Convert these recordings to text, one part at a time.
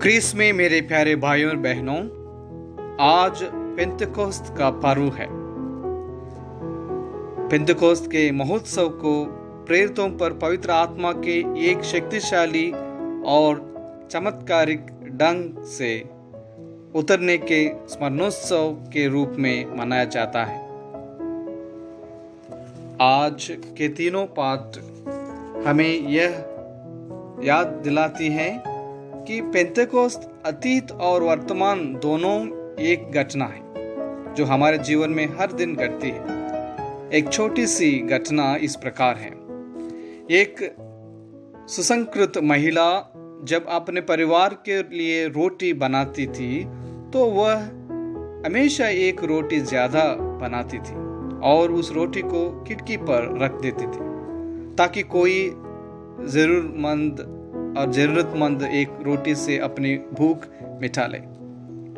Chris में मेरे प्यारे भाइयों और बहनों, आज पेंतेकोस्त का पर्व है। पेंतेकोस्त के महोत्सव को प्रेरितों पर पवित्र आत्मा के एक शक्तिशाली और चमत्कारिक ढंग से उतरने के स्मरणोत्सव के रूप में मनाया जाता है। आज के तीनों पाठ हमें यह याद दिलाती हैं कि पेंतेकोस्त अतीत और वर्तमान दोनों एक घटना है जो हमारे जीवन में हर दिन घटती है। एक छोटी सी घटना इस प्रकार है। एक सुसंस्कृत महिला जब अपने परिवार के लिए रोटी बनाती थी तो वह हमेशा एक रोटी ज्यादा बनाती थी और उस रोटी को खिड़की पर रख देती थी ताकि कोई जरूरतमंद एक रोटी से अपनी भूख मिटा ले।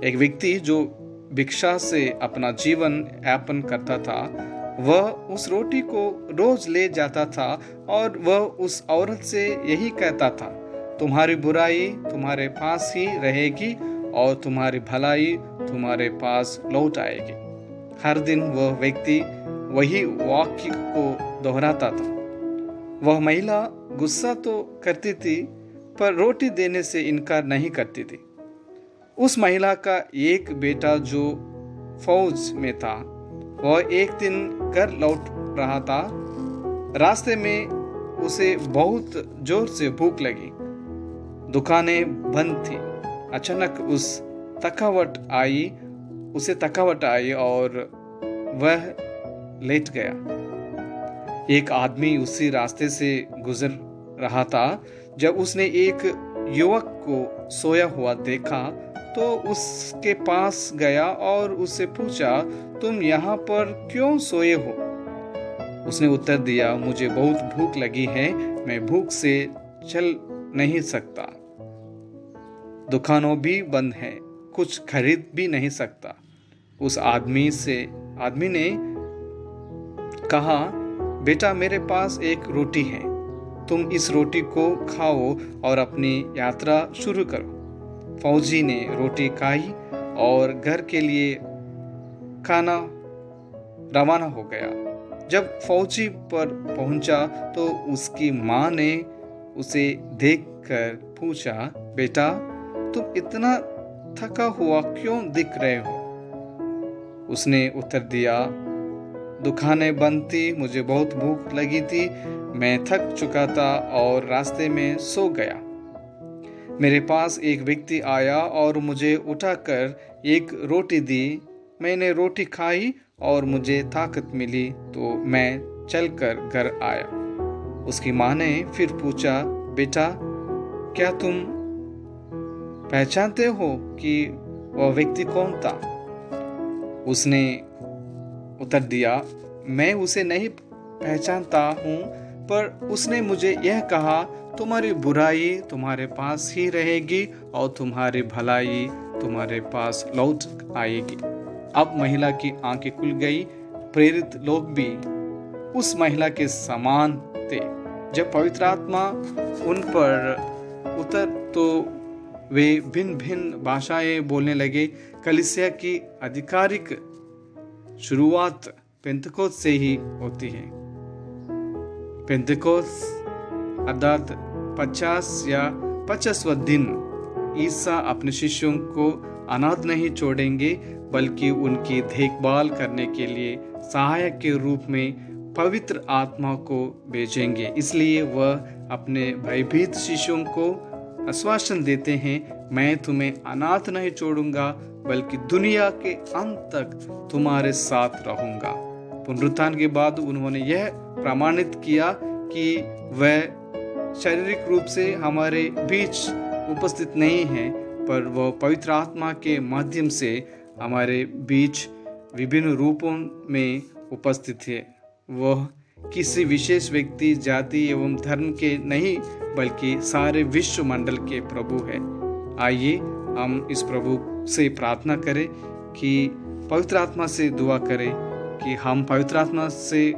एक व्यक्ति जो भिक्षा से अपना जीवन यापन करता था, वह उस रोटी को रोज ले जाता था और वह उस औरत से यही कहता था, तुम्हारी बुराई तुम्हारे पास ही रहेगी और तुम्हारी भलाई तुम्हारे पास लौट आएगी। हर दिन वह व्यक्ति वही वाक्य को दोहराता था। वह महिला गुस्सा तो करती थी पर रोटी देने से इनकार नहीं करती थी। उस महिला का एक बेटा जो फौज में था, वह एक दिन घर लौट रहा था। रास्ते में उसे बहुत जोर से भूख लगी। दुकानें बंद थी। अचानक उसे थकावट आई और वह लेट गया। एक आदमी उसी रास्ते से गुजर रहा था। जब उसने एक युवक को सोया हुआ देखा तो उसके पास गया और उससे पूछा, तुम यहाँ पर क्यों सोए हो? उसने उत्तर दिया, मुझे बहुत भूख लगी है, मैं भूख से चल नहीं सकता। दुकानों भी बंद हैं, कुछ खरीद भी नहीं सकता। उस आदमी ने कहा, बेटा मेरे पास एक रोटी है, तुम इस रोटी को खाओ और अपनी यात्रा शुरू करो। फौजी ने रोटी खाई और घर के लिए खाना रवाना हो गया। जब फौजी पर पहुंचा तो उसकी माँ ने उसे देखकर पूछा, बेटा तुम इतना थका हुआ क्यों दिख रहे हो? उसने उत्तर दिया, दुकानें बंद थी, मुझे बहुत भूख लगी थी, मैं थक चुका था और रास्ते में सो गया। मेरे पास एक व्यक्ति आया और मुझे उठाकर एक रोटी दी। मैंने रोटी खाई और मुझे ताकत मिली तो मैं चलकर घर आया। उसकी माँ ने फिर पूछा, बेटा क्या तुम पहचानते हो कि वह व्यक्ति कौन था? उसने उत्तर दिया, मैं उसे नहीं पहचानता हूँ, पर उसने मुझे यह कहा, तुम्हारी बुराई तुम्हारे पास ही रहेगी और तुम्हारी भलाई तुम्हारे पास लौट आएगी। अब महिला की आंखें खुल गई। प्रेरित लोग भी उस महिला के समान थे। जब पवित्र आत्मा उन पर उतर तो वे भिन्न भिन्न भाषाएं बोलने लगे। कलीसिया की आधिकारिक शुरुआत पेंतेकोस्त से ही होती है। पेंतेकोस्त अर्थात 50 या 50वां दिन ईसा अपने शिष्यों को अनाथ नहीं छोड़ेंगे, बल्कि उनकी देखभाल करने के लिए सहायक के रूप में पवित्र आत्मा को भेजेंगे। इसलिए वह अपने भयभीत शिष्यों को आश्वासन देते हैं, मैं तुम्हें अनाथ नहीं छोड़ूंगा, बल्कि दुनिया के अंत तक तुम्हारे साथ रहूंगा। पुनरुत्थान के बाद उन्होंने यह प्रमाणित किया कि वह शारीरिक रूप से हमारे बीच उपस्थित नहीं है, पर वह पवित्र आत्मा के माध्यम से हमारे बीच विभिन्न रूपों में उपस्थित है। वह किसी विशेष व्यक्ति, जाति एवं धर्म के नहीं, बल्कि सारे विश्व मंडल के प्रभु है। आइए हम इस प्रभु से प्रार्थना करें कि पवित्र आत्मा से दुआ करें कि हम पवित्र आत्मा से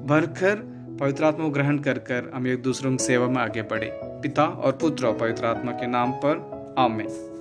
भरकर पवित्र आत्मा को ग्रहण कर हम एक दूसरों की सेवा में आगे बढ़े। पिता और पुत्र और पवित्र आत्मा के नाम पर आमीन।